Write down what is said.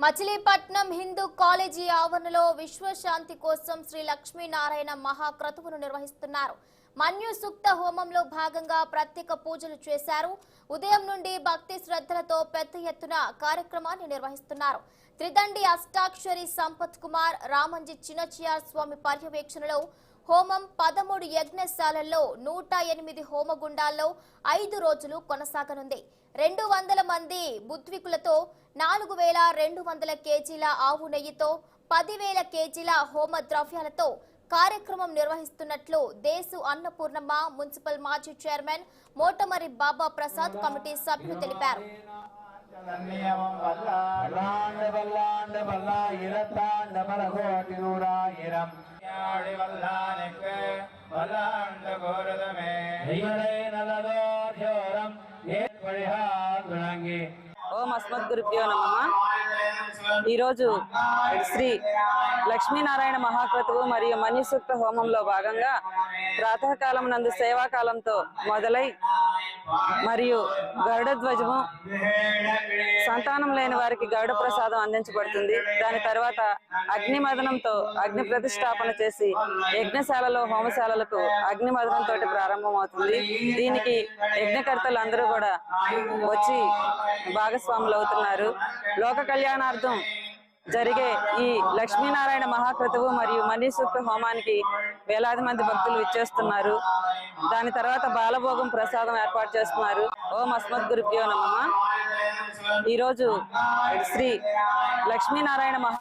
Machilipatnam Hindu college ఆవరణలో విశ్వశాంతి కోసం శ్రీ లక్ష్మీనారాయణ మహాక్రతువును నిర్వహిస్తున్నారు. మన్యు సూక్త హోమంలో భాగంగా ప్రత్యేక పూజలు చేశారు. ఉదయం నుండి భక్తి శ్రద్ధలతో పెద్ద ఎత్తున కార్యక్రమాన్ని నిర్వహిస్తున్నారు. త్రిదండి అష్టాక్షరి సంపత్ కుమార్ రామంజి చిన్నచియార్ స్వామి పర్యవేక్షణలో హోమం 13 యజ్ఞశాలల్లో 108 హోమగుండాల్లో 5 రోజులు కొనసాగనుంది. 200 మంది బుద్వికులతో 4200 కేజీల ఆవు నెయ్యితో 10,000 కేజీల హోమ ద్రవ్యాలతో కార్యక్రమం నిర్వహిస్తున్నట్లు దేశు అన్నపూర్ణమ్మ మున్సిపల్ మాజీ చైర్మన్ మోటమరి బాబా ప్రసాద్ కమిటీ సభ్యులు తెలిపారు. ఓం అస్మద్గురుభ్యో నమః. ఈరోజు శ్రీ లక్ష్మీనారాయణ మహాక్రతువు మరియు మన్యుసూక్త హోమంలో భాగంగా ప్రాతకాలం నందు సేవాకాలంతో మొదలై మరియు గరుడ ధ్వజము, సంతానం లేని వారికి గరుడ ప్రసాదం అందించబడుతుంది. దాని తర్వాత అగ్నిమదనంతో అగ్ని ప్రతిష్టాపన చేసి యజ్ఞశాలలో హోమశాలలకు అగ్నిమదనంతో ప్రారంభమవుతుంది. దీనికి యజ్ఞకర్తలు అందరూ కూడా వచ్చి భాగస్వాములు అవుతున్నారు. లోక కళ్యాణార్థం జరిగే ఈ లక్ష్మీనారాయణ మహాక్రతువు మరియు మన్యుసూక్త హోమానికి వేలాది మంది భక్తులు విచ్చేస్తున్నారు. దాని తర్వాత బాలభోగం ప్రసాదం ఏర్పాటు చేస్తున్నారు. ఓం అస్మద్గురుభ్యో నమః. ఈరోజు శ్రీ లక్ష్మీనారాయణ